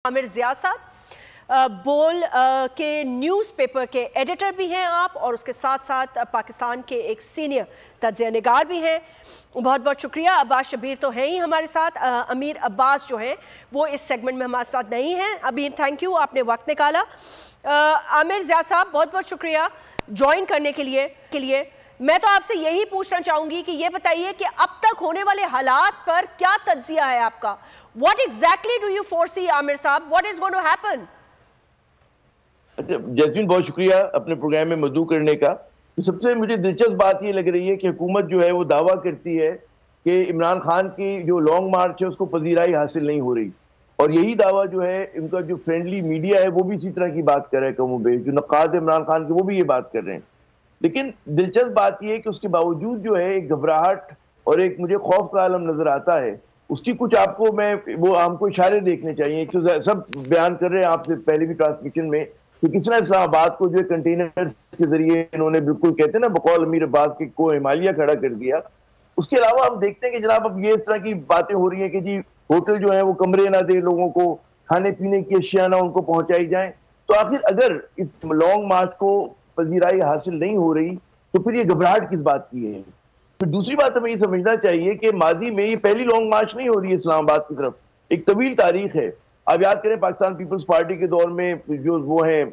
आमिर ज़िया साहब बोल के न्यूज़पेपर के एडिटर भी हैं आप, और उसके साथ साथ पाकिस्तान के एक सीनियर तज्ज़िया निगार भी हैं। बहुत बहुत शुक्रिया। अब्बास शब्बीर तो हैं ही हमारे साथ, अमीर अब्बास जो हैं वो इस सेगमेंट में हमारे साथ नहीं हैं। अमीर थैंक यू, आपने वक्त निकाला। आमिर ज़िया साहब बहुत बहुत शुक्रिया ज्वाइन करने के लिए। मैं तो आपसे यही पूछना चाहूँगी कि ये बताइए कि अब तक होने वाले हालात पर क्या तज्ज़िया है आपका? What exactly do you foresee, Aamir साहब? What is going to happen? Jasmine बहुत शुक्रिया अपने प्रोग्राम में मदऊ करने का। तो सबसे मुझे दिलचस्प बात ये लग रही है कि हुकूमत जो है वो दावा करती है कि इमरान खान की जो लॉन्ग मार्च है उसको पजीराई हासिल नहीं हो रही, और यही दावा जो है इनका जो फ्रेंडली मीडिया है वो भी इसी तरह की बात कर रहा है। कमो बेश जो नक़ाद इमरान खान के वो भी ये बात कर रहे हैं। लेकिन दिलचस्प बात ये है कि उसके बावजूद जो है एक घबराहट और एक मुझे खौफ का आलम नजर आता है। उसकी कुछ आपको वो हमको इशारे देखने चाहिए। क्योंकि सब बयान कर रहे हैं आपसे पहले भी ट्रांसमिशन में कि किस तरह इस्लामाबाद को जो कंटेनर्स के जरिए इन्होंने बिल्कुल कहते हैं ना बकौल अमीर अब्बास के को हिमालय खड़ा कर दिया। उसके अलावा हम देखते हैं कि जनाब अब ये इस तरह की बातें हो रही हैं कि जी होटल जो है वो कमरे ना दे लोगों को, खाने पीने की अशिया ना उनको पहुंचाई जाए। तो आखिर अगर इस लॉन्ग मार्च को पजीराई हासिल नहीं हो रही तो फिर ये घबराहट किस बात की है? फिर दूसरी बात हमें ये समझना चाहिए कि माजी में ये पहली लॉन्ग मार्च नहीं हो रही है इस्लामाबाद की तरफ, एक तवील तारीख है। आप याद करें पाकिस्तान पीपल्स पार्टी के दौर में जो वो है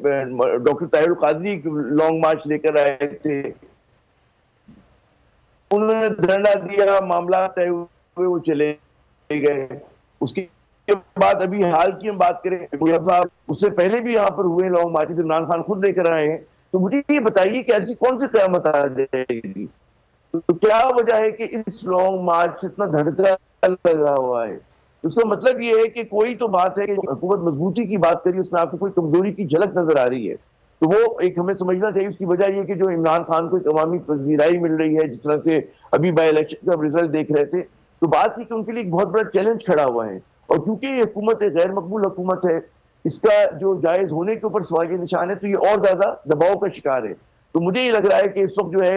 डॉक्टर ताहिर कादरी लॉन्ग मार्च लेकर आए थे, उन्होंने धरना दिया, मामला तय हुए, वो चले गए। उसके बाद अभी हाल की हम बात करें साहब, उससे पहले भी यहाँ पर हुए लॉन्ग मार्च, इमरान खान खुद लेकर आए हैं। तो मुझे ये बताइए कि ऐसी कौन सी क़यामत आ जाएगी? तो क्या वजह है कि इस लॉन्ग मार्च से इतना धड़का लगा हुआ है? उसका मतलब ये है कि कोई तो बात है कि हुकूमत मजबूती की बात करी, उसमें आपको कोई कमजोरी की झलक नजर आ रही है। तो वो एक हमें समझना चाहिए। उसकी वजह ये कि जो इमरान खान को एक अवामी पजीराई मिल रही है, जिस तरह से अभी बाई इलेक्शन का रिजल्ट देख रहे थे, तो बात थी कि उनके लिए एक बहुत बड़ा चैलेंज खड़ा हुआ है। और क्योंकि ये हुकूमत एक गैर मकबूल हुकूमत है, इसका जो जायज होने के ऊपर सवाल के निशान है, तो ये और ज्यादा दबाव का शिकार है। तो मुझे ये लग रहा है कि इस वक्त जो है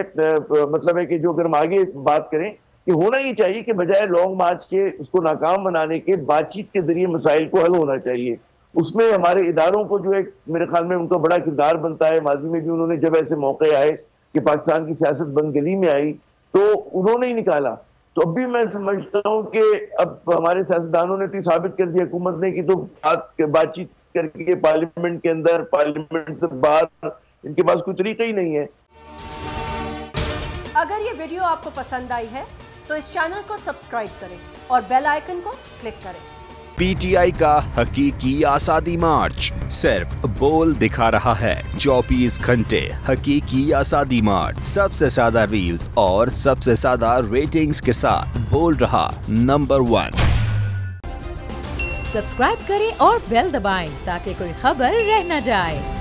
मतलब है कि जो अगर हम आगे बात करें कि होना ही चाहिए कि बजाय लॉन्ग मार्च के उसको नाकाम बनाने के बातचीत के जरिए मसाइल को हल होना चाहिए। उसमें हमारे इदारों को जो है मेरे ख्याल में उनका बड़ा किरदार बनता है। माजी में भी उन्होंने जब ऐसे मौके आए कि पाकिस्तान की सियासत बंदगली में आई तो उन्होंने ही निकाला। तो अब भी मैं समझता हूँ कि अब हमारे सियासतदानों ने तो साबित कर दिया हुकूमत ने कि तो बातचीत करके पार्लियामेंट के अंदर, पार्लियामेंट से बाहर इनके पास कोई तरीका ही नहीं है। अगर ये वीडियो आपको पसंद आई है तो इस चैनल को सब्सक्राइब करें और बेल आइकन को क्लिक करें। पीटीआई का हकीकी आज़ादी मार्च सिर्फ बोल दिखा रहा है। 24 घंटे हकीकी आज़ादी मार्च, सबसे ज्यादा रील्स और सबसे ज्यादा रेटिंग्स के साथ बोल रहा नंबर 1। सब्सक्राइब करें और बेल दबाएं ताकि कोई खबर रह न जाए।